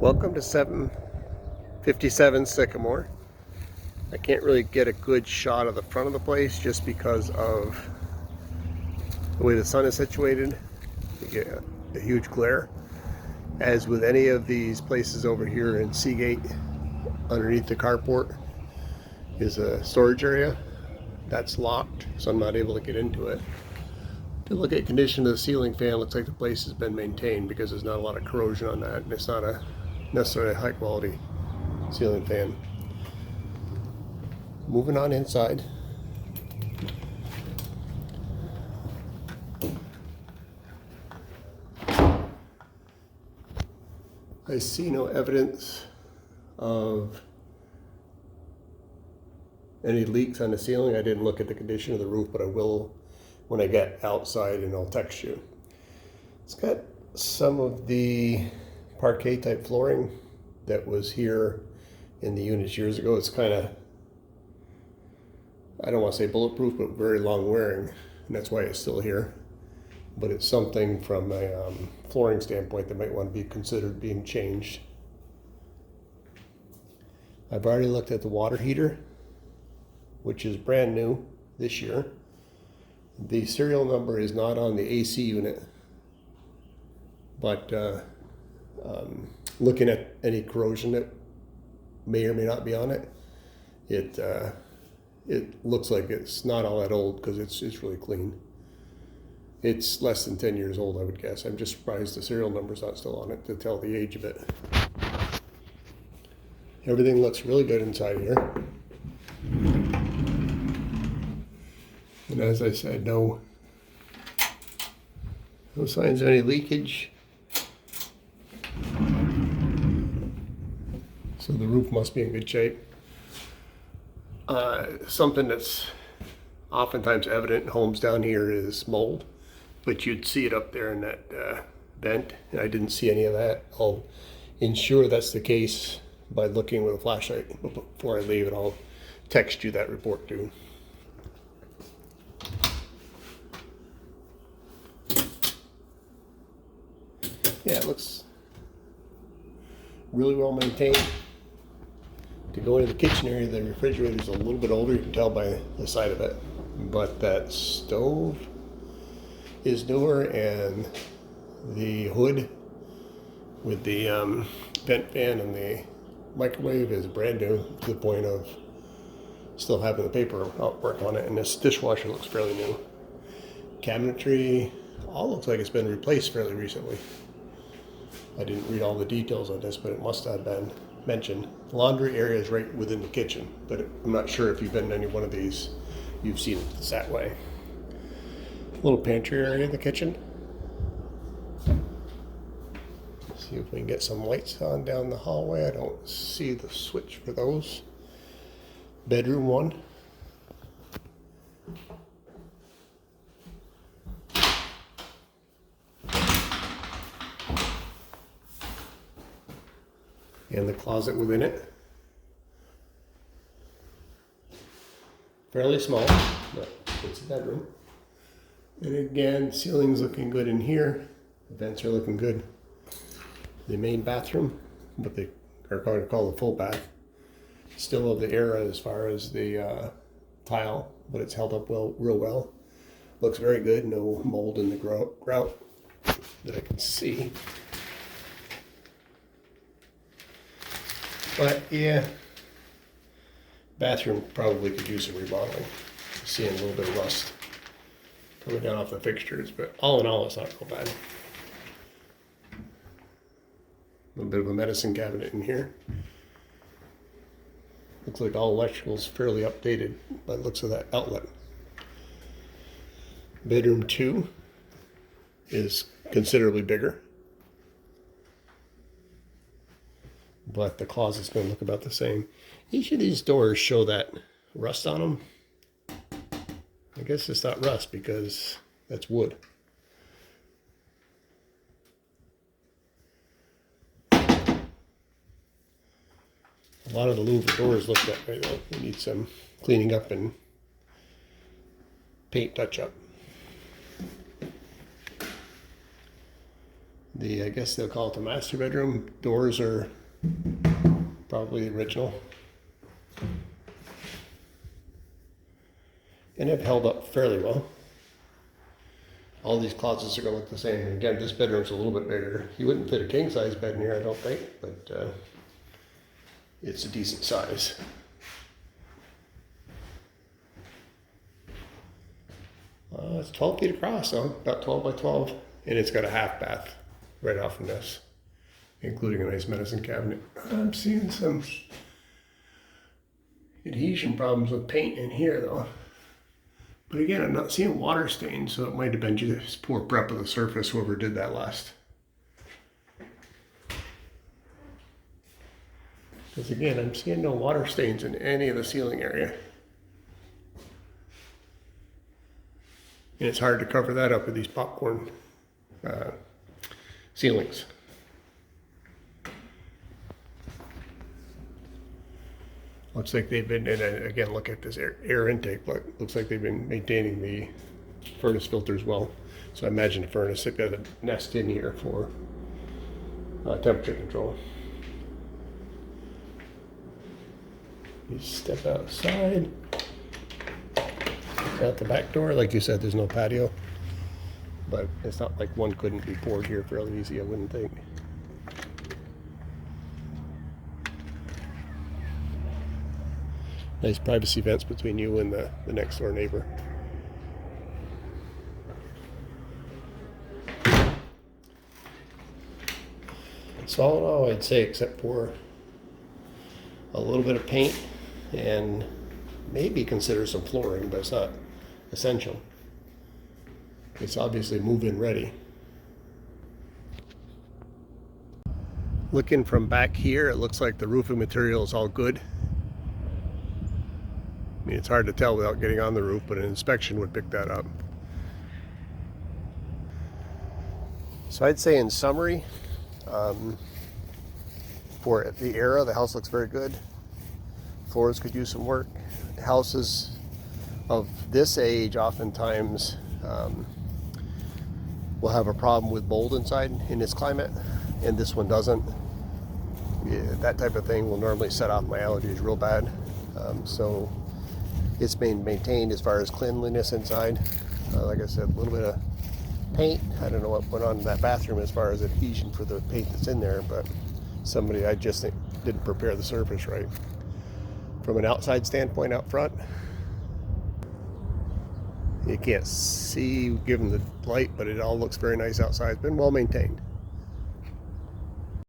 Welcome to 757 Sycamore. I can't really get a good shot of the front of the place just because of the way the sun is situated. You get a huge glare. As with any of these places over here in Seagate, underneath the carport is a storage area that's locked, so I'm not able to get into it. To look at condition of the ceiling fan, looks like the place has been maintained because there's not a lot of corrosion on that, and it's not a necessarily a high quality ceiling fan. Moving on inside. I see no evidence of any leaks on the ceiling. I didn't look at the condition of the roof, but I will when I get outside, and I'll text you. It's got some of the parquet type flooring that was here in the units years ago. It's kind of, I don't want to say bulletproof, but very long wearing, and that's why it's still here. But it's something from a flooring standpoint that might want to be considered being changed. I've already looked at the water heater, which is brand new this year. The serial number is not on the AC unit, but looking at any corrosion that may or may not be on it, it looks like it's not all that old because it's really clean. It's less than 10 years old, I would guess. I'm just surprised the serial number's not still on it to tell the age of it. Everything looks really good inside here. And as I said, no signs of any leakage. So the roof must be in good shape. Something that's oftentimes evident in homes down here is mold, but you'd see it up there in that vent, and I didn't see any of that. I'll ensure that's the case by looking with a flashlight before I leave, and I'll text you that report too. Yeah, it looks really well maintained. To go into the kitchen area, the refrigerator is a little bit older, you can tell by the side of it. But that stove is newer, and the hood with the vent fan and the microwave is brand new, to the point of still having the paper work on it. And this dishwasher looks fairly new. Cabinetry all looks like it's been replaced fairly recently. I didn't read all the details on this, but it must have been mentioned. The laundry area is right within the kitchen, but I'm not sure if you've been in any one of these, you've seen it that way. Little pantry area in the kitchen. See if we can get some lights on down the hallway. I don't see the switch for those. Bedroom 1. And the closet within it. Fairly small, but it's a bedroom. And again, ceiling's looking good in here. The vents are looking good. The main bathroom, what they are going to call the full bath, still of the era as far as the tile, but it's held up real well. Looks very good. No mold in the grout that I can see. But yeah, bathroom probably could use some remodeling. Seeing a little bit of rust coming down off the fixtures, but all in all, it's not so bad. A little bit of a medicine cabinet in here. Looks like all electrical's fairly updated by the looks of that outlet. Bedroom 2 is considerably bigger, but the closet's going to look about the same. Each of these doors show that rust on them. I guess it's not rust because that's wood. A lot of the louver doors look that way though. They need some cleaning up and paint touch up. I guess they'll call it the master bedroom. Doors are probably original. And have held up fairly well. All these closets are going to look the same. And again, this bedroom's a little bit bigger. You wouldn't fit a king size bed in here, I don't think, but it's a decent size. It's 12 feet across, so about 12 by 12. And it's got a half bath right off from this, including a nice medicine cabinet. I'm seeing some adhesion problems with paint in here though. But again, I'm not seeing water stains, so it might have been just poor prep of the surface, whoever did that last. Because again, I'm seeing no water stains in any of the ceiling area. And it's hard to cover that up with these popcorn ceilings. Looks like they've been, and again, look at this air intake. Looks like they've been maintaining the furnace filters well. So I imagine the furnace has got a nest in here for temperature control. You step outside. Out the back door, like you said, there's no patio. But it's not like one couldn't be poured here fairly easy, I wouldn't think. Nice privacy fence between you and the next door neighbor. So all in all, I'd say except for a little bit of paint and maybe consider some flooring, but it's not essential. It's obviously move-in ready. Looking from back here, it looks like the roofing material is all good. I mean, it's hard to tell without getting on the roof, but an inspection would pick that up. So I'd say in summary, for the era, the house looks very good. Floors could use some work. Houses of this age oftentimes will have a problem with mold inside in this climate, and this one doesn't. Yeah, that type of thing will normally set off my allergies real bad. So it's been maintained as far as cleanliness inside. Like I said, a little bit of paint. I don't know what went on in that bathroom as far as adhesion for the paint that's in there, but somebody, I just think, didn't prepare the surface right. From an outside standpoint out front, you can't see given the light, but it all looks very nice outside. It's been well maintained.